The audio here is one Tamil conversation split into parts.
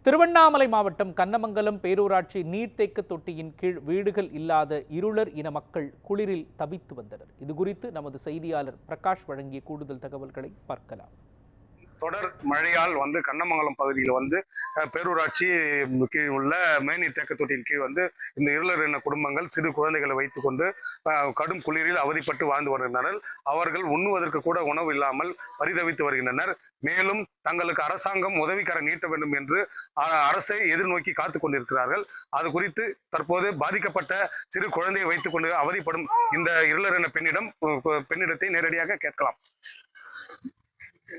திருவண்ணாமலை மாவட்டம் கண்ணமங்கலம் பேரூராட்சி நீர்த்தேக்க தொட்டியின் கீழ் வீடுகள் இல்லாத இருளர் இன மக்கள் குளிரில் தவித்து வந்தனர். இதுகுறித்து நமது செய்தியாளர் பிரகாஷ் வழங்கிய கூடுதல் தகவல்களை பார்க்கலாம். தொடர் மழையால் கண்ணமங்கலம் பகுதியில் பேரூராட்சி கீழ் உள்ள மேநீர் தேக்க தொட்டியின் கீழ் இந்த இருளர் இன குடும்பங்கள் சிறு குழந்தைகளை வைத்துக் கொண்டு கடும் குளிரில் அவதிப்பட்டு வாழ்ந்து வருகின்றனர். அவர்கள் உண்ணுவதற்கு கூட உணவு இல்லாமல் பரிதவித்து வருகின்றனர். மேலும் தங்களுக்கு அரசாங்கம் உதவிக்கர நீட்ட வேண்டும் என்று அரசை எதிர்நோக்கி காத்துக் கொண்டிருக்கிறார்கள். அது குறித்து தற்போது பாதிக்கப்பட்ட சிறு குழந்தையை வைத்துக் கொண்டு அவதிப்படும் இந்த இருளர் இன பெண்ணிடத்தை நேரடியாக கேட்கலாம்.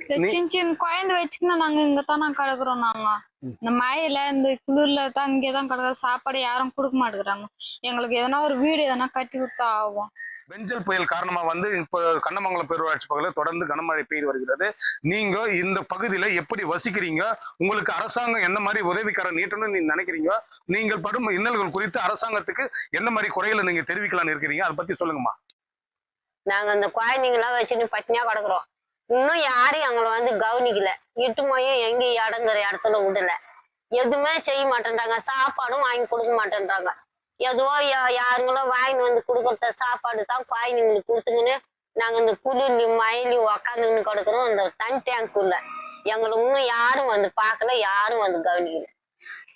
சின்ன சின்ன குழந்தை வச்சுக்கினா நாங்க இங்கதான் கிடக்குறோம். நாங்க இந்த மழையில இந்த குளிர்ல தான் இங்கேதான் கிடக்குற. சாப்பாடு யாரும் கொடுக்க மாட்டேங்கிறாங்க. எங்களுக்கு எதனா ஒரு வீடு எதனா கட்டி கொடுத்தா ஆகும். பெஞ்சல் புயல் காரணமா இப்ப கண்ணமங்கலம் பேரூராட்சி பகுதியில் தொடர்ந்து கனமழை பெய்து வருகிறது. நீங்க இந்த பகுதியில எப்படி வசிக்கிறீங்க? உங்களுக்கு அரசாங்கம் என்ன மாதிரி உதவிக்கார நீட்டணும்னு நீங்க நினைக்கிறீங்க? நீங்கள் படும் இன்னல்கள் குறித்து அரசாங்கத்துக்கு என்ன மாதிரி குறைகளை நீங்க தெரிவிக்கலாம்னு இருக்கிறீங்க? அதை பத்தி சொல்லுங்கம்மா. நாங்க இந்த குழந்தைங்களாம் வச்சுட்டு பட்டினியா கிடக்குறோம். இன்னும் யாரும் எங்களை கவனிக்கல. இட்டு மொழியும் எங்கேயும் இடங்குற இடத்துல விடல. எதுவுமே செய்ய மாட்டேன்றாங்க. சாப்பாடும் வாங்கி கொடுக்க மாட்டேன்றாங்க. ஏதோ யாருங்களும் வாங்கிட்டு கொடுக்குற சாப்பாடு தான் குழந்தைங்களுக்கு கொடுத்துங்கன்னு நாங்க இந்த குளிர்லையும் மயிலையும் உக்காந்துன்னு கிடக்குறோம். இந்த தனி டேங்க்குள்ள எங்களை இன்னும் யாரும் பார்க்கல, யாரும் கவனிக்கல.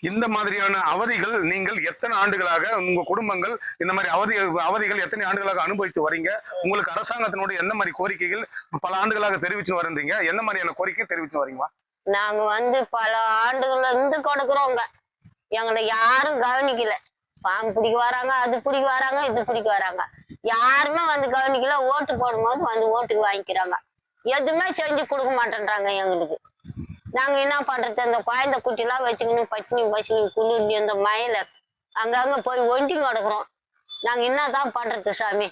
இந்த மாதிரியான அவதிகள் நீங்கள் எத்தனை ஆண்டுகளாக உங்க குடும்பங்கள் இந்த மாதிரி அவதிகள் எத்தனை ஆண்டுகளாக அனுபவித்து வரீங்க? உங்களுக்கு அரசாங்கத்தினுடைய என்ன மாதிரி கோரிக்கைகள் பல ஆண்டுகளாக தெரிவிச்சு வரீங்க? என்ன மாதிரியான கோரிக்கை தெரிவிச்சு வரீங்களா? நாங்க பல ஆண்டுகள்ல இருந்து கொடுக்குறோங்க. எங்களை யாரும் கவனிக்கல. பாம்பு பிடிக்க வராங்க, அது பிடிக்க வராங்க, இது பிடிக்க வராங்க. யாருமே கவனிக்கல. ஓட்டு போடும்போது ஓட்டுக்கு வாங்கிக்கிறாங்க. எதுவுமே செஞ்சு கொடுக்க மாட்டேன்றாங்க எங்களுக்கு. நாங்க என்ன பண்றது? அந்த குழந்தை குட்டிலாம் வச்சுக்கணும் பட்டினி பசினி குளிர்ந்து அந்த மயில அங்கங்க போய் ஒண்டி கிடக்குறோம். நாங்க என்னதான் பண்றது சாமி?